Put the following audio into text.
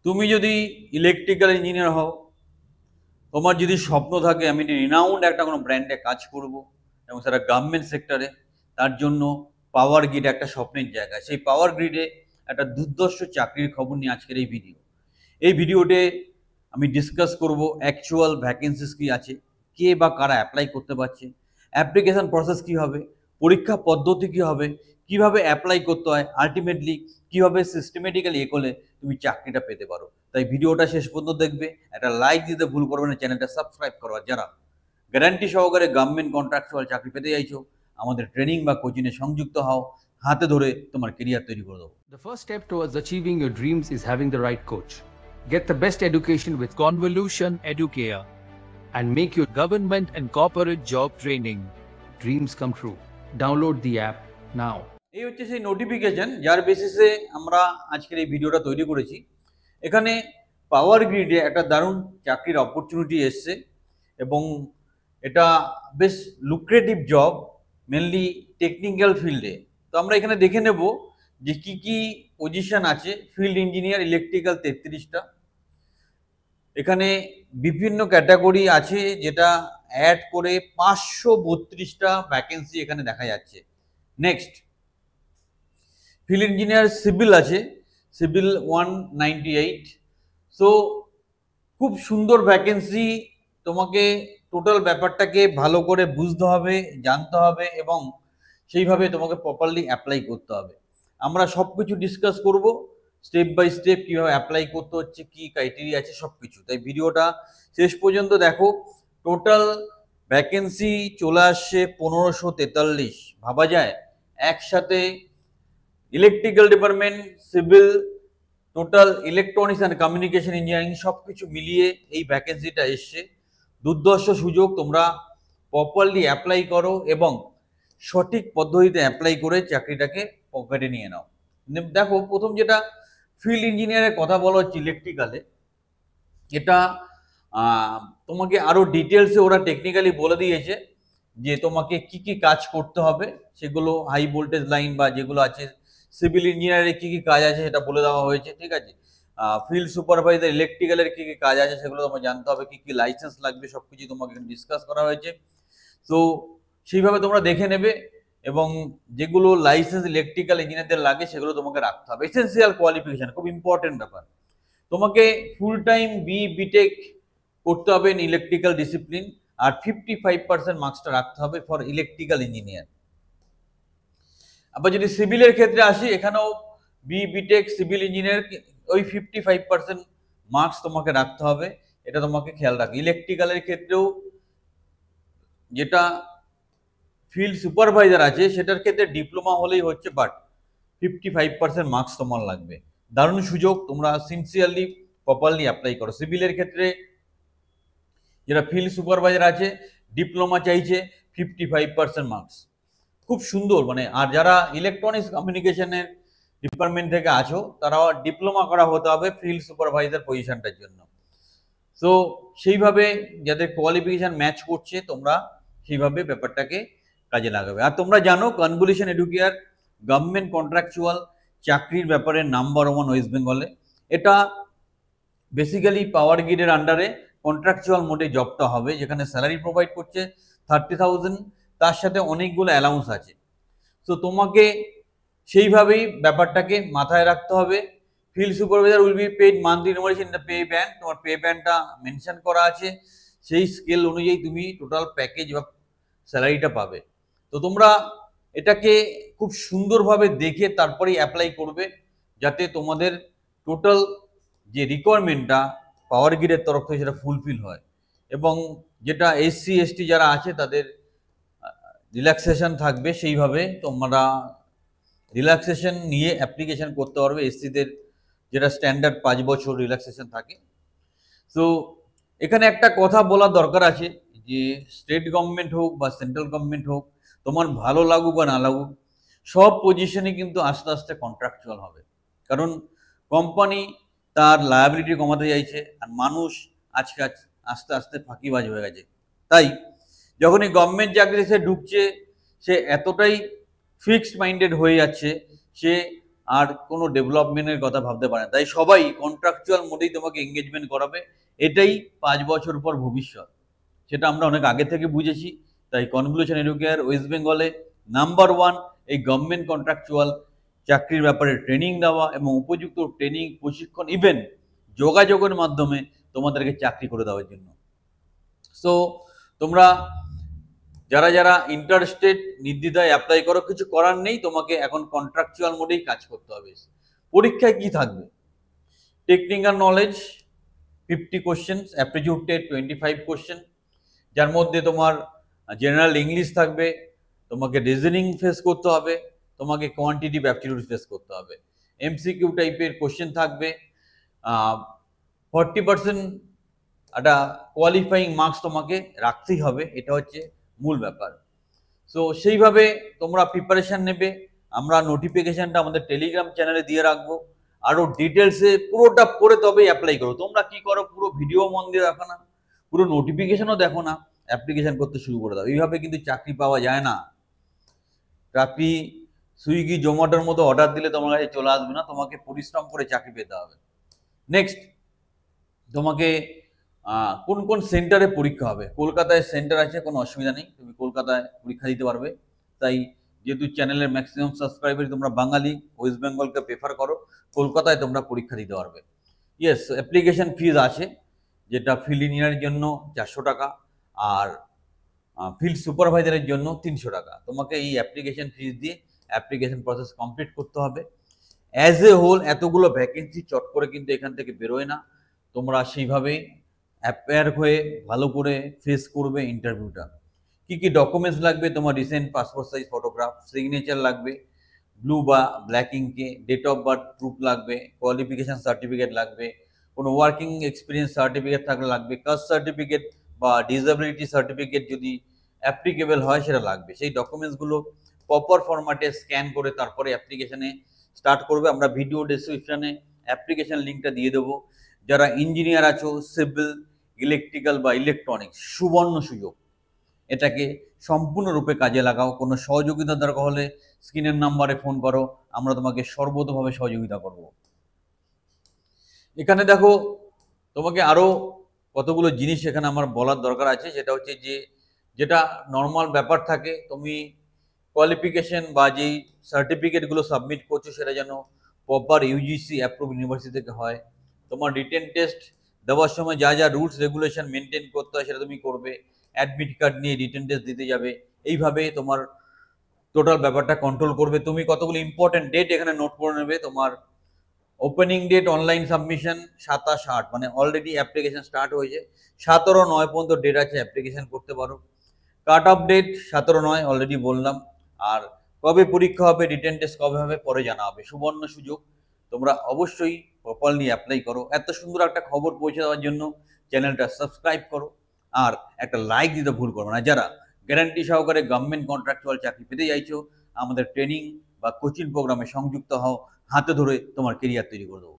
তুমি যদি electrical engineer হও, তোমার যদি স্বপ্ন থাকে আমি রিনাউন্ড একটা কোনো ব্র্যান্ডে কাজ করব এবং সেটা গভর্নমেন্ট সেক্টরে, তার জন্য পাওয়ার গ্রিড একটা স্বপ্নের জায়গা। সেই পাওয়ার গ্রিডে একটা দুর্ধর্ষ চাকরির খবর নিয়ে আজকের এই ভিডিও। এই ভিডিওতে আমি ডিসকাস করব অ্যাকচুয়াল ভ্যাকেন্সিস কি আছে, কে বা কারা অ্যাপ্লাই করতে পারছে, অ্যাপ্লিকেশন প্রসেস কী হবে, পরীক্ষা পদ্ধতি কী হবে, কীভাবে অ্যাপ্লাই করতে হয়, আলটিমেটলি কীভাবে সিস্টেমেটিক্যালি করলে তুমি চাকরিটা পেতে পারো। তাই ভিডিওটা শেষ পর্যন্ত দেখবে, একটা লাইক দিতে ভুল করবে না, চ্যানেলটা সাবস্ক্রাইব করো। যারা গ্যারান্টি সহকারে গভর্নমেন্ট কন্ট্রাকচুয়াল চাকরি পেতে চাইছো, আমাদের ট্রেনিং বা কোচিংয়ে সংযুক্ত হও, হাতে ধরে তোমার কেরিয়ার তৈরি করে দেবো। The first step towards achieving your dreams is having the right coach. Get the best education with Convolution Educare and make your government and corporate job training dreams come true. Download the app now. এই হচ্ছে সেই notification যার বেসিসে আমরা আজকের এই ভিডিওটা তৈরি করেছি। এখানে পাওয়ার গ্রিডে একটা দারুণ চাকরির অপরচুনিটি এসছে এবং এটা বেশ লুক্রেটিভ জব, মেনলি টেকনিক্যাল ফিল্ডে। তো আমরা এখানে দেখে নেব যে কি কি পজিশন আছে। ফিল্ড ইঞ্জিনিয়ার ইলেকট্রিক্যাল 33টা, এখানে বিভিন্ন ক্যাটাগরি আছে, যেটা অ্যাড করে 532টা ভ্যাকেন্সি এখানে দেখা যাচ্ছে। নেক্সট, ফিল্ড ইঞ্জিনিয়ার সিভিল আছে, সিভিল 198। সো খুব সুন্দর ভ্যাকেন্সি। তোমাকে টোটাল ব্যাপারটাকে ভালো করে বুঝতে হবে, জানতে হবে এবং সেইভাবে তোমাকে প্রপারলি অ্যাপ্লাই করতে হবে। আমরা সব কিছু ডিসকাস করব স্টেপ বাই স্টেপ, কীভাবে অ্যাপ্লাই করতে হচ্ছে, কী ক্রাইটেরিয়া আছে সব কিছু। তাই ভিডিওটা শেষ পর্যন্ত দেখো। টোটাল ভ্যাকেন্সি চলে আসছে 1543। ভাবা যায় একসাথে electrical department, civil, total electronics and communication engineering সব কিছু মিলিয়ে এই ভ্যাকেন্সিটা এসছে। দুর্ধর্ষ সুযোগ, তোমরা প্রপারলি অ্যাপ্লাই করো এবং সঠিক পদ্ধতিতে অ্যাপ্লাই করে চাকরিটাকে পকেটে নিয়ে নাও। দেখো, প্রথম যেটা ফিল্ড ইঞ্জিনিয়ারের কথা বলা হচ্ছে ইলেকট্রিক্যালে, এটা তোমাকে আরও ডিটেলসে ওরা টেকনিক্যালি বলে দিয়েছে যে তোমাকে কি কি কাজ করতে হবে। সেগুলো হাই ভোল্টেজ লাইন বা যেগুলো আছে সিভিল ইঞ্জিনিয়ারের কি কি কাজ আছে সেটা বলে দেওয়া হয়েছে, ঠিক আছে। ফিল্ড সুপারভাইজার ইলেকট্রিক্যালের কি কি কাজ আছে সেগুলো তোমাকে জানতে হবে, কি কি লাইসেন্স লাগবে সব কিছু তোমাকে ডিসকাস করা হয়েছে। তো সেইভাবে তোমরা দেখে নেবে এবং যেগুলো লাইসেন্স ইলেকট্রিক্যাল ইঞ্জিনিয়ারদের লাগে সেগুলো তোমাকে রাখতে হবে। এসেন্সিয়াল কোয়ালিফিকেশন খুব ইম্পর্টেন্ট ব্যাপার। তোমাকে ফুল টাইম বিটেক করতে হবে ইন ইলেকট্রিক্যাল ডিসিপ্লিন, আর 55% মার্কসটা রাখতে হবে ফর ইলেকট্রিক্যাল ইঞ্জিনিয়ার। আবার যদি সিভিলের ক্ষেত্রে আসি, এখানেও বিটেক সিভিল ইঞ্জিনিয়ার ওই 55% মার্কস তোমাকে রাখতে হবে, এটা তোমাকে খেয়াল রাখবে। ইলেকট্রিক্যালের ক্ষেত্রেও যেটা ফিল্ড সুপারভাইজার আছে সেটার ক্ষেত্রে ডিপ্লোমা হলেই হচ্ছে, বাট 55% মার্কস তোমার লাগবে। দারুণ সুযোগ, তোমরা সিনসিয়ারলি প্রপারলি অ্যাপ্লাই করো। সিভিলের ক্ষেত্রে যেটা ফিল্ড সুপারভাইজার আছে ডিপ্লোমা চাইছে 55% মার্কস, খুব সুন্দর। মানে আর যারা ইলেকট্রনিক্স কমিউনিকেশনের ডিপার্টমেন্ট থেকে আছো তারাও ডিপ্লোমা করা হতে হবে ফিল্ড সুপারভাইজার পজিশনটার জন্য। তো সেইভাবে যাদের কোয়ালিফিকেশন ম্যাচ করছে তোমরা সেইভাবে ব্যাপারটাকে কাজে লাগাবে। আর তোমরা জানো কনভলিউশন এডুকেয়ার গভর্নমেন্ট কন্ট্রাকচুয়াল চাকরির ব্যাপারে নাম্বার 1 ওয়েস্ট বেঙ্গলে। এটা বেসিক্যালি পাওয়ার গ্রিডের আন্ডারে কন্ট্রাকচুয়াল মোডে জবটা হবে, যেখানে স্যালারি প্রোভাইড করছে 30,000, তার সাথে অনেকগুলো অ্যালাউন্স আছে। তো তোমাকে সেইভাবেই ব্যাপারটাকে মাথায় রাখতে হবে। Field supervisor will be paid monthly remuneration in the pay band. তোমার পে ব্যান্ডটা মেনশন করা আছে, সেই স্কেল অনুযায়ী তুমি টোটাল প্যাকেজ বা স্যালারিটা পাবে। তো তোমরা এটাকে খুব সুন্দরভাবে দেখে তারপরেই অ্যাপ্লাই করবে, যাতে তোমাদের টোটাল যে রিকোয়ারমেন্টটা পাওয়ার গ্রিডের তরফ থেকে সেটা ফুলফিল হয়। এবং যেটা SC ST যারা আছে তাদের রিল্যাক্সেশন থাকবে, সেইভাবে তোমরা রিল্যাক্সেশন নিয়ে অ্যাপ্লিকেশন করতে পারবে। SCদের যেটা স্ট্যান্ডার্ড 5 বছর রিল্যাক্সেশন থাকে। তো এখানে একটা কথা বলার দরকার আছে যে স্টেট গভর্নমেন্ট হোক বা সেন্ট্রাল গভর্নমেন্ট হোক, তোমার ভালো লাগুক বা না লাগুক, সব পজিশনে কিন্তু আস্তে আস্তে কন্ট্রাকচুয়াল হবে। কারণ কোম্পানি তার লায়াবিলিটি কমাতে চাইছে, আর মানুষ আজকে আস্তে আস্তে ফাঁকিবাজ হয়ে গেছে। তাই যখনই গভর্নমেন্ট চাকরি সে ঢুকছে, সে এতটাই ফিক্সড মাইন্ডেড হয়ে যাচ্ছে, সে আর কোনো ডেভেলপমেন্টের কথা ভাবতে পারে না। তাই সবাই কন্ট্রাকচুয়াল মোডেই তোমাকে এঙ্গেজমেন্ট করাবে, এটাই 5 বছর পর ভবিষ্যৎ, সেটা আমরা অনেক আগে থেকে বুঝেছি। তাই কনভলিউশন এডুকেয়ার ওয়েস্ট বেঙ্গলে নাম্বার 1 এই গভর্নমেন্ট কন্ট্রাকচুয়াল চাকরির ব্যাপারে ট্রেনিং দেওয়া এবং উপযুক্ত ট্রেনিং প্রশিক্ষণ ইভেন যোগাযোগের মাধ্যমে তোমাদেরকে চাকরি করে দেওয়ার জন্য। সো তোমরা যারা যারা ইন্টারেস্টেড নির্দ্বিধায় অ্যাপ্লাই করো, কিছু করার নেই, তোমাকে এখন কন্ট্রাকচুয়াল মোডেই কাজ করতে হবে। পরীক্ষায় কি থাকবে? Technical knowledge 50 question, aptitude test 25 question, যার মধ্যে তোমার জেনারেল ইংলিশ থাকবে, তোমাকে রিজনিং ফেস করতে হবে, তোমাকে কোয়ান্টিটিভ অ্যাপটিটিউড ফেস করতে হবে। এমসিকিউ টাইপের কোশ্চেন থাকবে, 40% একটা কোয়ালিফাইং মার্কস তোমাকে রাখতেই হবে, এটা হচ্ছে মূল ব্যাপার। সো সেইভাবে তোমরা প্রিপারেশন নেবে। আমরা নোটিফিকেশনটা আমাদের টেলিগ্রাম চ্যানেলে দিয়ে রাখবো, আরও ডিটেলসে পুরোটা পড়ে তবেই অ্যাপ্লাই করো। তোমরা কি করো, পুরো ভিডিও মন দিয়ে দেখো না, পুরো নোটিফিকেশনও দেখো না, অ্যাপ্লিকেশন করতে শুরু করে দাও। এইভাবে কিন্তু চাকরি পাওয়া যায় না। চাকরি সুইগি জোম্যাটোর মতো অর্ডার দিলে তোমার কাছে চলে আসবে না, তোমাকে পরিশ্রম করে চাকরি পেতে হবে। নেক্সট, তোমাকে কোন কোন সেন্টারে পরীক্ষা হবে? কলকাতায় সেন্টার আছে, কোনো অসুবিধা নেই, তুমি কলকাতায় পরীক্ষা দিতে পারবে। তাই যেহেতু চ্যানেলের ম্যাক্সিমাম সাবস্ক্রাইবার তোমরা বাঙালি, ওয়েস্ট বেঙ্গলকে প্রেফার করো, কলকাতায় তোমরা পরীক্ষা দিতে পারবে। ইয়েস, অ্যাপ্লিকেশন ফিজ আছে, যেটা ফিল্ড ইঞ্জিনিয়ারের জন্য 400 টাকা আর ফিল্ড সুপারভাইজারের জন্য 300 টাকা। তোমাকে এই অ্যাপ্লিকেশন ফিজ দিয়ে অ্যাপ্লিকেশন প্রসেস কমপ্লিট করতে হবে। অ্যাজ এ হোল এতগুলো ভ্যাকেন্সি চট করে কিন্তু এখান থেকে বেরোয় না, তোমরা সেইভাবেই অ্যাপেয়ার হয়ে ভালো করে ফেস করবে ইন্টারভিউটা। কি কি ডকুমেন্টস লাগবে? তোমার recent passport size photograph, signature লাগবে, ব্লু বা ব্ল্যাক ইঙ্কে, ডেট অফ বার্থ প্রুফ লাগবে, কোয়ালিফিকেশন সার্টিফিকেট লাগবে, কোনো ওয়ার্কিং এক্সপিরিয়েন্স সার্টিফিকেট থাকলে লাগবে, কাস্ট সার্টিফিকেট বা ডিসএবিলিটি সার্টিফিকেট যদি অ্যাপ্লিকেবল হয় সেটা লাগবে। সেই ডকুমেন্টসগুলো প্রপার ফরম্যাটে স্ক্যান করে তারপরে অ্যাপ্লিকেশনে স্টার্ট করবে। আমরা ভিডিও ডেসক্রিপশনে অ্যাপ্লিকেশন লিঙ্কটা দিয়ে দেবো। যারা ইঞ্জিনিয়ার আছো, সিভিল, ইলেকট্রিক্যাল বা ইলেকট্রনিক্স, সুবর্ণ সুযোগ, এটাকে সম্পূর্ণরূপে কাজে লাগাও। কোনো সহযোগিতা দরকার হলে স্ক্রিনের নাম্বারে ফোন করো, আমরা তোমাকে সর্বতোভাবে সহযোগিতা করব। এখানে দেখো, তোমাকে আরও কতগুলো জিনিস এখানে আমার বলার দরকার আছে, সেটা হচ্ছে যে যেটা নর্মাল ব্যাপার থাকে, তুমি কোয়ালিফিকেশন বা যেই সার্টিফিকেটগুলো সাবমিট করছো সেটা যেন প্রপার ইউজিসি অ্যাপ্রুভ ইউনিভার্সিটি থেকে হয়। তোমার রিটেন টেস্ট দেওয়ার সময় যা যা রুলস রেগুলেশন মেনটেন করতে হয় সেটা তুমি করবে। অ্যাডমিট কার্ড নিয়ে রিটেন টেস্ট দিতে যাবে। এইভাবে তোমার টোটাল ব্যাপারটা কন্ট্রোল করবে। তুমি কতগুলো ইম্পর্টেন্ট ডেট এখানে নোট করে নেবে। তোমার ওপেনিং ডেট অনলাইন সাবমিশন 27/8, মানে অলরেডি অ্যাপ্লিকেশন স্টার্ট হয়েছে। 17/9 পর্যন্ত ডেট আছে, অ্যাপ্লিকেশন করতে পারো। কাট অফ ডেট 17/9 অলরেডি বললাম। আর কবে পরীক্ষা হবে, রিটেন টেস্ট কবে হবে পরে জানা হবে। সুবর্ণ সুযোগ, তোমরা অবশ্যই প্রপারলি অ্যাপ্লাই করো। এত সুন্দর একটা খবর পৌঁছে দেওয়ার জন্য চ্যানেলটা সাবস্ক্রাইব করো আর একটা লাইক দিতে ভুল করো না। যারা গ্যারান্টি সহকারে গভর্নমেন্ট কন্ট্রাকচুয়াল চাকরি পেতে চাইছো, আমাদের ট্রেনিং বা কোচিং প্রোগ্রামে সংযুক্ত হও, হাতে ধরে তোমার কেরিয়ার তৈরি করে দেবো।